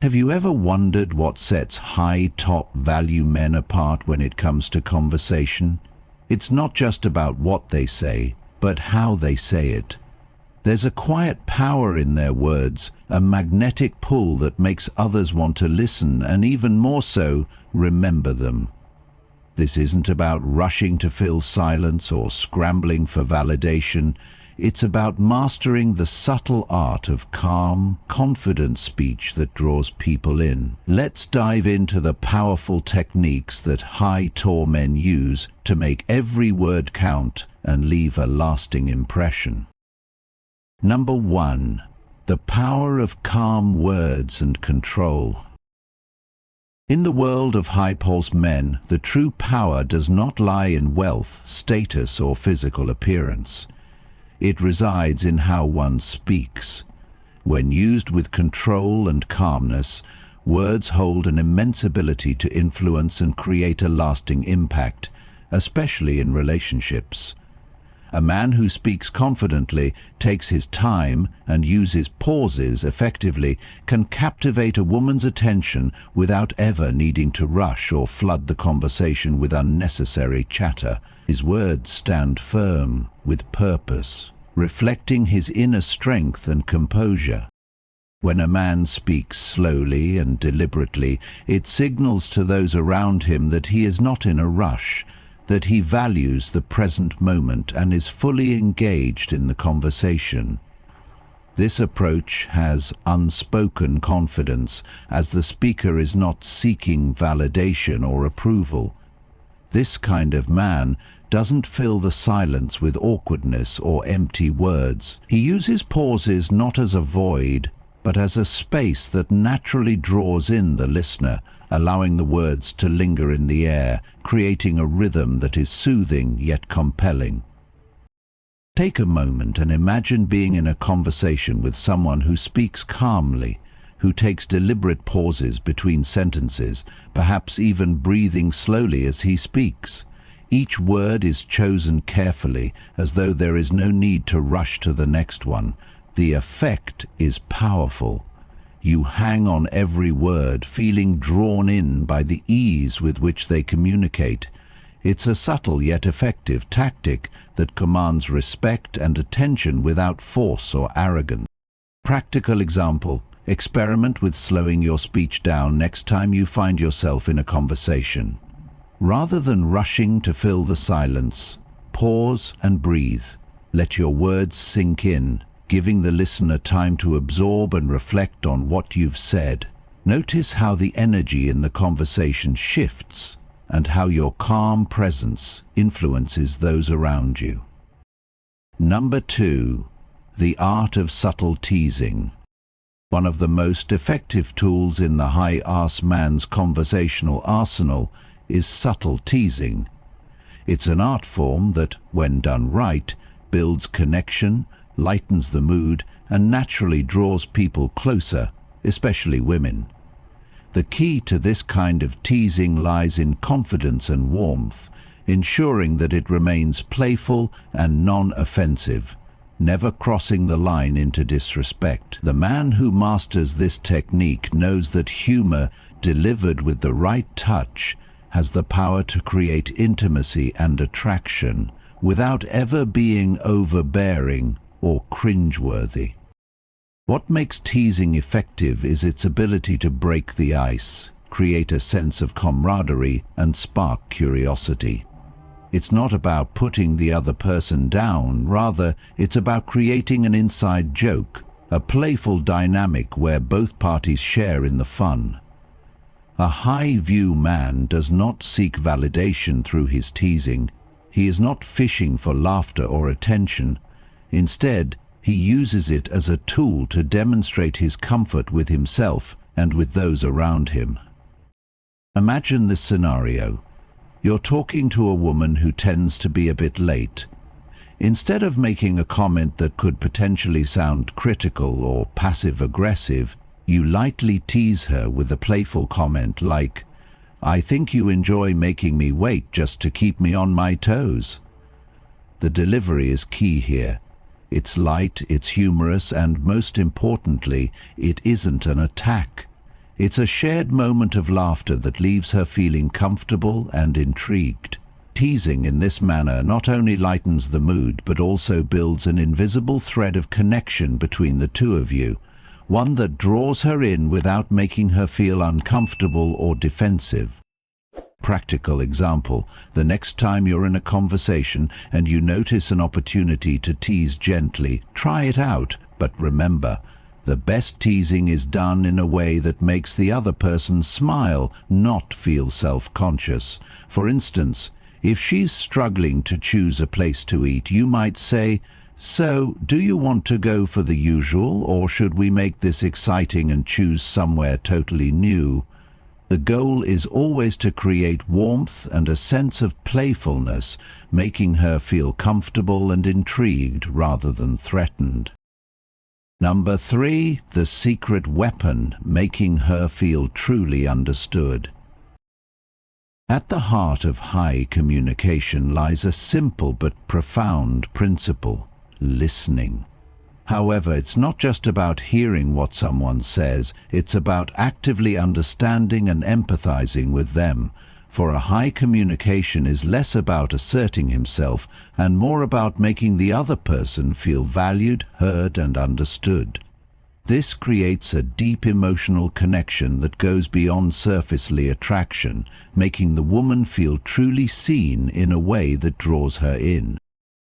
Have you ever wondered what sets high top value men apart when it comes to conversation? It's not just about what they say, but how they say it. There's a quiet power in their words, a magnetic pull that makes others want to listen and even more so, remember them. This isn't about rushing to fill silence or scrambling for validation. It's about mastering the subtle art of calm, confident speech that draws people in. Let's dive into the powerful techniques that high-tour men use to make every word count and leave a lasting impression. Number 1. The power of calm words and control. In the world of high-pulse men, the true power does not lie in wealth, status, or physical appearance. It resides in how one speaks. When used with control and calmness, words hold an immense ability to influence and create a lasting impact, especially in relationships. A man who speaks confidently, takes his time, and uses pauses effectively can captivate a woman's attention without ever needing to rush or flood the conversation with unnecessary chatter. His words stand firm, with purpose, reflecting his inner strength and composure. When a man speaks slowly and deliberately, it signals to those around him that he is not in a rush, that he values the present moment and is fully engaged in the conversation. This approach has unspoken confidence, as the speaker is not seeking validation or approval. This kind of man doesn't fill the silence with awkwardness or empty words. He uses pauses not as a void, but as a space that naturally draws in the listener, allowing the words to linger in the air, creating a rhythm that is soothing yet compelling. Take a moment and imagine being in a conversation with someone who speaks calmly, who takes deliberate pauses between sentences, perhaps even breathing slowly as he speaks. Each word is chosen carefully, as though there is no need to rush to the next one. The effect is powerful. You hang on every word, feeling drawn in by the ease with which they communicate. It's a subtle yet effective tactic that commands respect and attention without force or arrogance. Practical example: experiment with slowing your speech down next time you find yourself in a conversation. Rather than rushing to fill the silence, pause and breathe. Let your words sink in, giving the listener time to absorb and reflect on what you've said. Notice how the energy in the conversation shifts and how your calm presence influences those around you. Number 2. The art of subtle teasing. One of the most effective tools in the high-ass man's conversational arsenal is subtle teasing. It's an art form that, when done right, builds connection, lightens the mood, and naturally draws people closer, especially women. The key to this kind of teasing lies in confidence and warmth, ensuring that it remains playful and non-offensive, never crossing the line into disrespect. The man who masters this technique knows that humor, delivered with the right touch, has the power to create intimacy and attraction, without ever being overbearing or cringeworthy. What makes teasing effective is its ability to break the ice, create a sense of camaraderie, and spark curiosity. It's not about putting the other person down, rather it's about creating an inside joke, a playful dynamic where both parties share in the fun. A high-view man does not seek validation through his teasing. He is not fishing for laughter or attention. Instead, he uses it as a tool to demonstrate his comfort with himself and with those around him. Imagine this scenario. You're talking to a woman who tends to be a bit late. Instead of making a comment that could potentially sound critical or passive-aggressive, you lightly tease her with a playful comment like, "I think you enjoy making me wait just to keep me on my toes." The delivery is key here. It's light, it's humorous, and most importantly, it isn't an attack. It's a shared moment of laughter that leaves her feeling comfortable and intrigued. Teasing in this manner not only lightens the mood but also builds an invisible thread of connection between the two of you, one that draws her in without making her feel uncomfortable or defensive. Practical example: the next time you're in a conversation and you notice an opportunity to tease gently, try it out, but remember, the best teasing is done in a way that makes the other person smile, not feel self-conscious. For instance, if she's struggling to choose a place to eat, you might say, "So, do you want to go for the usual, or should we make this exciting and choose somewhere totally new?" The goal is always to create warmth and a sense of playfulness, making her feel comfortable and intrigued rather than threatened. Number 3, the secret weapon, making her feel truly understood. At the heart of high communication lies a simple but profound principle: listening. However, it's not just about hearing what someone says, it's about actively understanding and empathizing with them. For a high communication is less about asserting himself and more about making the other person feel valued, heard, and understood. This creates a deep emotional connection that goes beyond surface-level attraction, making the woman feel truly seen in a way that draws her in.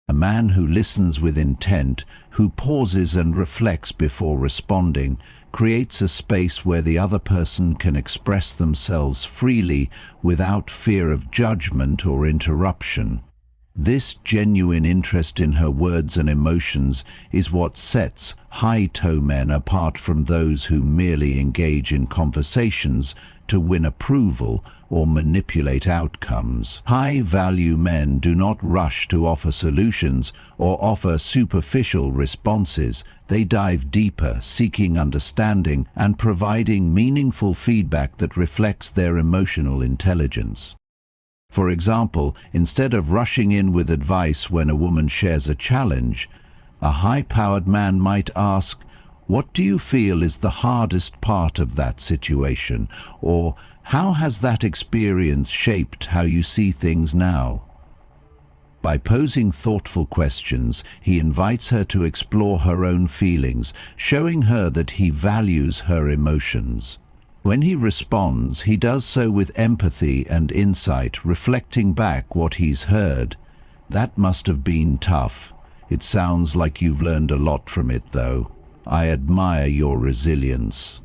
A man who listens with intent, who pauses and reflects before responding, creates a space where the other person can express themselves freely without fear of judgment or interruption. This genuine interest in her words and emotions is what sets high-toe men apart from those who merely engage in conversations to win approval or manipulate outcomes. High-value men do not rush to offer solutions or offer superficial responses. They dive deeper, seeking understanding and providing meaningful feedback that reflects their emotional intelligence. For example, instead of rushing in with advice when a woman shares a challenge, a high-powered man might ask, "What do you feel is the hardest part of that situation?" Or, "How has that experience shaped how you see things now?" By posing thoughtful questions, he invites her to explore her own feelings, showing her that he values her emotions. When he responds, he does so with empathy and insight, reflecting back what he's heard. "That must have been tough. It sounds like you've learned a lot from it, though. I admire your resilience."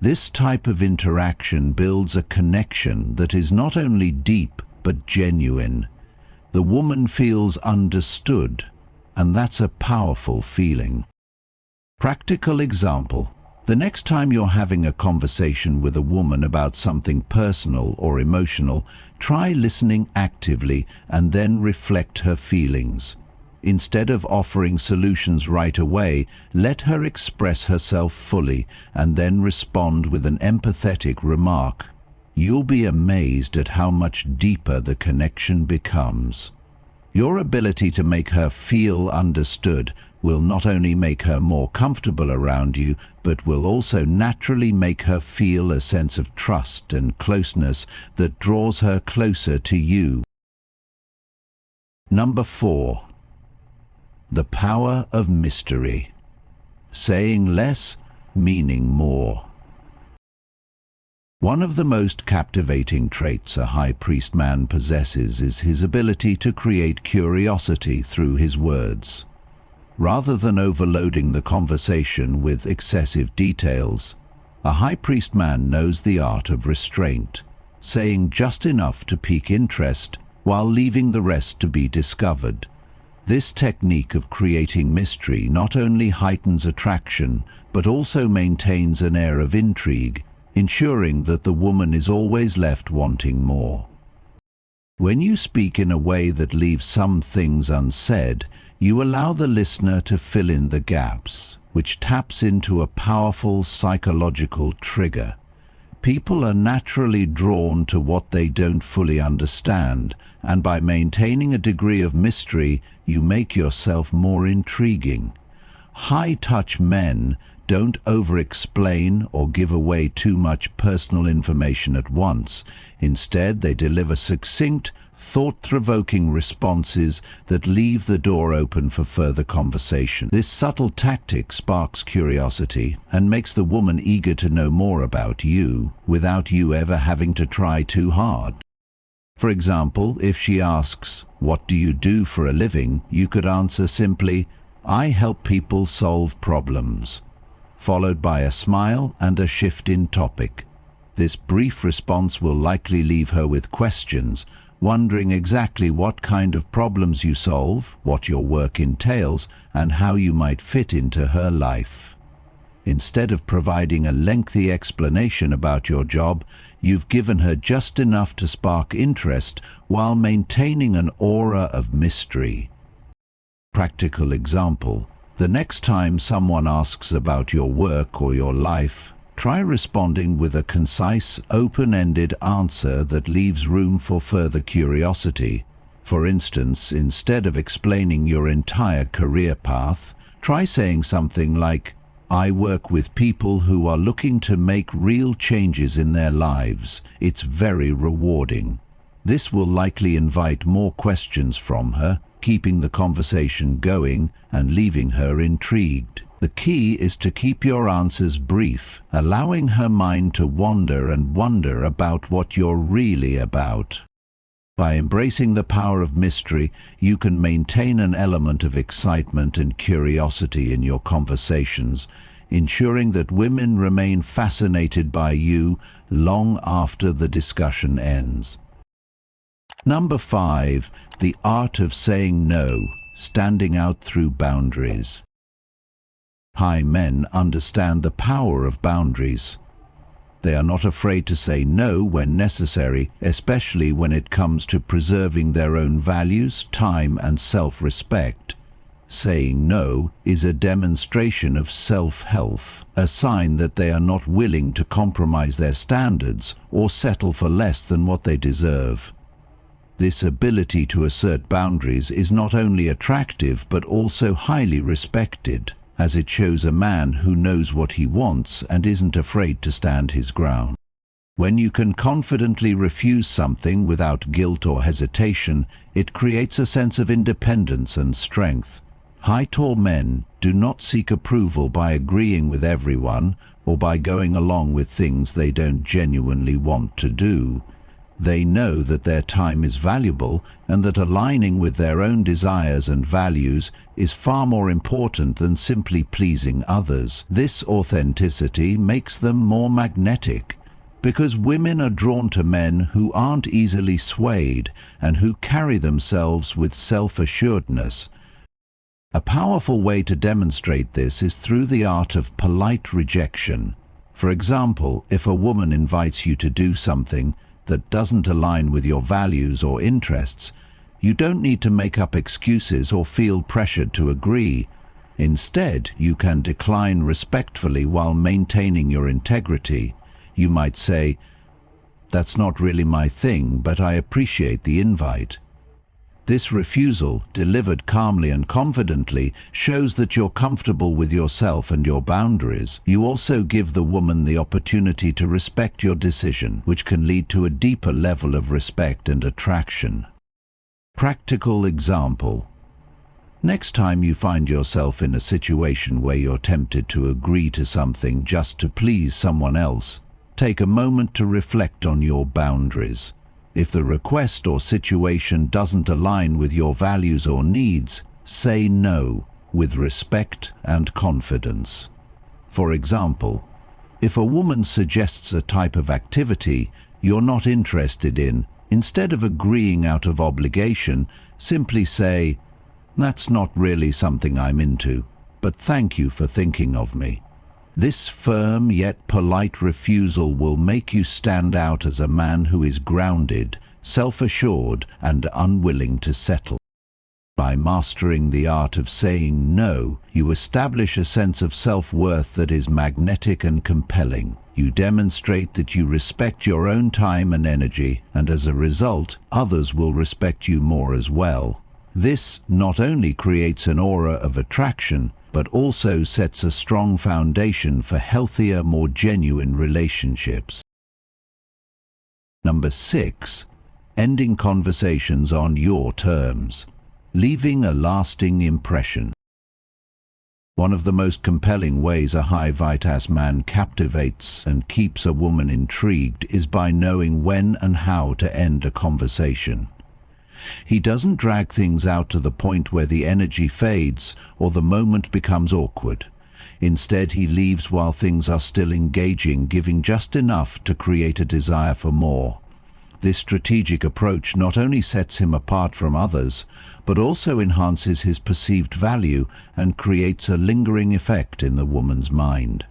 This type of interaction builds a connection that is not only deep but genuine. The woman feels understood, and that's a powerful feeling. Practical example: the next time you're having a conversation with a woman about something personal or emotional, try listening actively and then reflect her feelings. Instead of offering solutions right away, let her express herself fully and then respond with an empathetic remark. You'll be amazed at how much deeper the connection becomes. Your ability to make her feel understood will not only make her more comfortable around you, but will also naturally make her feel a sense of trust and closeness that draws her closer to you. Number 4. The power of mystery. Saying less, meaning more. One of the most captivating traits a high priest man possesses is his ability to create curiosity through his words. Rather than overloading the conversation with excessive details, a high priest man knows the art of restraint, saying just enough to pique interest while leaving the rest to be discovered. This technique of creating mystery not only heightens attraction, but also maintains an air of intrigue, ensuring that the woman is always left wanting more. When you speak in a way that leaves some things unsaid, you allow the listener to fill in the gaps, which taps into a powerful psychological trigger. People are naturally drawn to what they don't fully understand, and by maintaining a degree of mystery, you make yourself more intriguing. High-touch men don't over-explain or give away too much personal information at once. Instead, they deliver succinct, thought-provoking responses that leave the door open for further conversation. This subtle tactic sparks curiosity and makes the woman eager to know more about you without you ever having to try too hard. For example, if she asks, "What do you do for a living?" you could answer simply, "I help people solve problems," followed by a smile and a shift in topic. This brief response will likely leave her with questions, wondering exactly what kind of problems you solve, what your work entails, and how you might fit into her life. Instead of providing a lengthy explanation about your job, you've given her just enough to spark interest while maintaining an aura of mystery. Practical example: the next time someone asks about your work or your life, try responding with a concise, open-ended answer that leaves room for further curiosity. For instance, instead of explaining your entire career path, try saying something like, "I work with people who are looking to make real changes in their lives. It's very rewarding." This will likely invite more questions from her, keeping the conversation going and leaving her intrigued. The key is to keep your answers brief, allowing her mind to wander and wonder about what you're really about. By embracing the power of mystery, you can maintain an element of excitement and curiosity in your conversations, ensuring that women remain fascinated by you long after the discussion ends. Number 5. The art of saying no, standing out through boundaries. High men understand the power of boundaries. They are not afraid to say no when necessary, especially when it comes to preserving their own values, time, and self-respect. Saying no is a demonstration of self-health, a sign that they are not willing to compromise their standards or settle for less than what they deserve. This ability to assert boundaries is not only attractive but also highly respected, as it shows a man who knows what he wants and isn't afraid to stand his ground. When you can confidently refuse something without guilt or hesitation, it creates a sense of independence and strength. High-tall men do not seek approval by agreeing with everyone or by going along with things they don't genuinely want to do. They know that their time is valuable and that aligning with their own desires and values is far more important than simply pleasing others. This authenticity makes them more magnetic, because women are drawn to men who aren't easily swayed and who carry themselves with self-assuredness. A powerful way to demonstrate this is through the art of polite rejection. For example, if a woman invites you to do something that doesn't align with your values or interests, you don't need to make up excuses or feel pressured to agree. Instead, you can decline respectfully while maintaining your integrity. You might say, "That's not really my thing, but I appreciate the invite." This refusal, delivered calmly and confidently, shows that you're comfortable with yourself and your boundaries. You also give the woman the opportunity to respect your decision, which can lead to a deeper level of respect and attraction. Practical example. Next time you find yourself in a situation where you're tempted to agree to something just to please someone else, take a moment to reflect on your boundaries. If the request or situation doesn't align with your values or needs, say no with respect and confidence. For example, if a woman suggests a type of activity you're not interested in, instead of agreeing out of obligation, simply say, "That's not really something I'm into, but thank you for thinking of me." This firm yet polite refusal will make you stand out as a man who is grounded, self-assured, and unwilling to settle. By mastering the art of saying no, you establish a sense of self-worth that is magnetic and compelling. You demonstrate that you respect your own time and energy, and as a result, others will respect you more as well. This not only creates an aura of attraction, but also sets a strong foundation for healthier, more genuine relationships. Number 6. Ending conversations on your terms. Leaving a lasting impression. One of the most compelling ways a high vitas man captivates and keeps a woman intrigued is by knowing when and how to end a conversation. He doesn't drag things out to the point where the energy fades or the moment becomes awkward. Instead, he leaves while things are still engaging, giving just enough to create a desire for more. This strategic approach not only sets him apart from others, but also enhances his perceived value and creates a lingering effect in the woman's mind.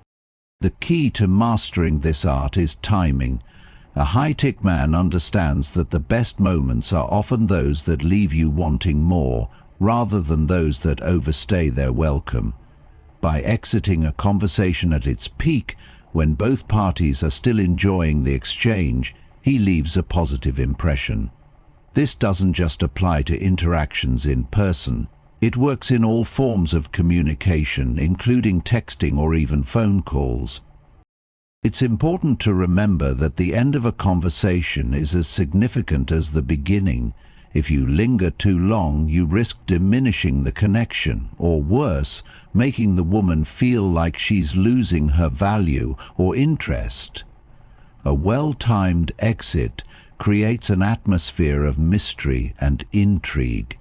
The key to mastering this art is timing. A high-tech man understands that the best moments are often those that leave you wanting more, rather than those that overstay their welcome. By exiting a conversation at its peak, when both parties are still enjoying the exchange, he leaves a positive impression. This doesn't just apply to interactions in person. It works in all forms of communication, including texting or even phone calls. It's important to remember that the end of a conversation is as significant as the beginning. If you linger too long, you risk diminishing the connection, or worse, making the woman feel like she's losing her value or interest. A well-timed exit creates an atmosphere of mystery and intrigue.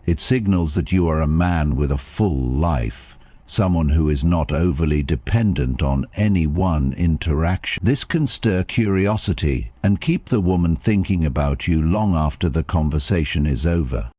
It signals that you are a man with a full life, someone who is not overly dependent on any one interaction. This can stir curiosity and keep the woman thinking about you long after the conversation is over.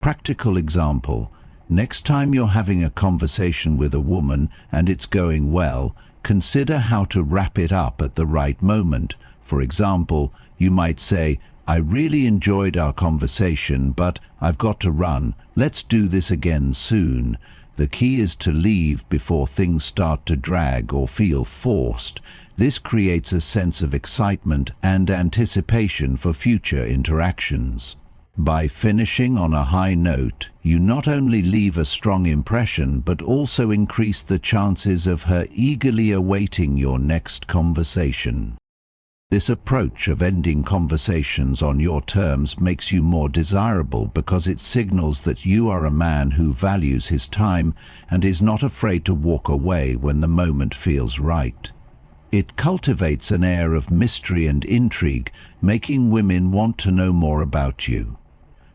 Practical example: next time you're having a conversation with a woman and it's going well, consider how to wrap it up at the right moment. For example, you might say, "I really enjoyed our conversation, but I've got to run. Let's do this again soon." The key is to leave before things start to drag or feel forced. This creates a sense of excitement and anticipation for future interactions. By finishing on a high note, you not only leave a strong impression but also increase the chances of her eagerly awaiting your next conversation. This approach of ending conversations on your terms makes you more desirable because it signals that you are a man who values his time and is not afraid to walk away when the moment feels right. It cultivates an air of mystery and intrigue, making women want to know more about you.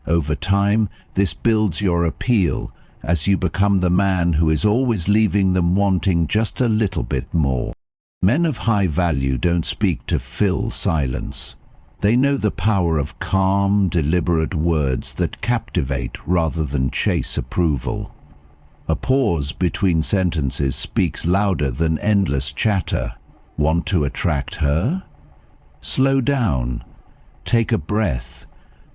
Over time, this builds your appeal as you become the man who is always leaving them wanting just a little bit more. Men of high value don't speak to fill silence. They know the power of calm, deliberate words that captivate rather than chase approval. A pause between sentences speaks louder than endless chatter. Want to attract her? Slow down. Take a breath.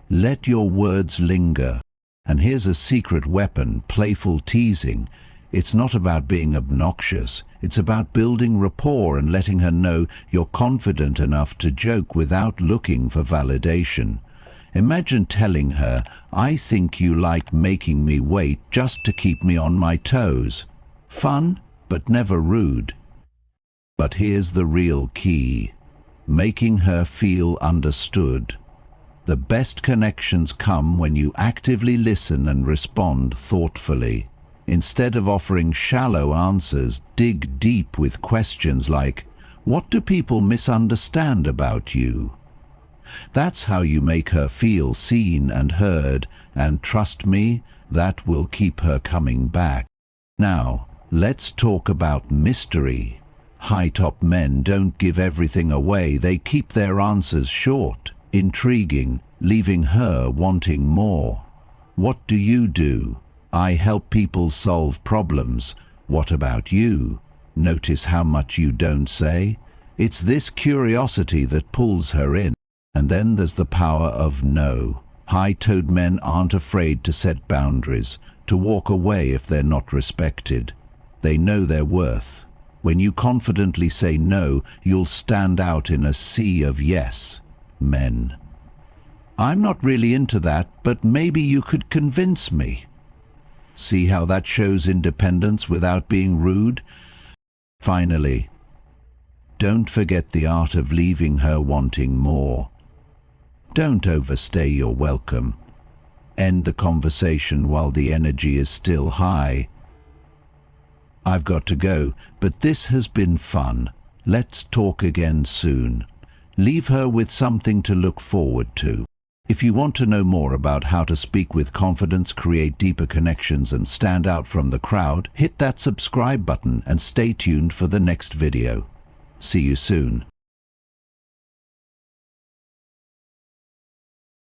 Let your words linger. And here's a secret weapon: playful teasing. It's not about being obnoxious. It's about building rapport and letting her know you're confident enough to joke without looking for validation. Imagine telling her, "I think you like making me wait just to keep me on my toes." Fun, but never rude. But here's the real key: making her feel understood. The best connections come when you actively listen and respond thoughtfully. Instead of offering shallow answers, dig deep with questions like, "What do people misunderstand about you?" That's how you make her feel seen and heard, and trust me, that will keep her coming back. Now, let's talk about mystery. High-top men don't give everything away. They keep their answers short, intriguing, leaving her wanting more. What do you do? I help people solve problems. What about you? Notice how much you don't say? It's this curiosity that pulls her in. And then there's the power of no. High-toed men aren't afraid to set boundaries, to walk away if they're not respected. They know their worth. When you confidently say no, you'll stand out in a sea of yes men. "I'm not really into that, but maybe you could convince me." See how that shows independence without being rude? Finally, don't forget the art of leaving her wanting more. Don't overstay your welcome. End the conversation while the energy is still high. I've got to go, but this has been fun. Let's talk again soon. Leave her with something to look forward to. If you want to know more about how to speak with confidence, create deeper connections, and stand out from the crowd, hit that subscribe button and stay tuned for the next video. See you soon.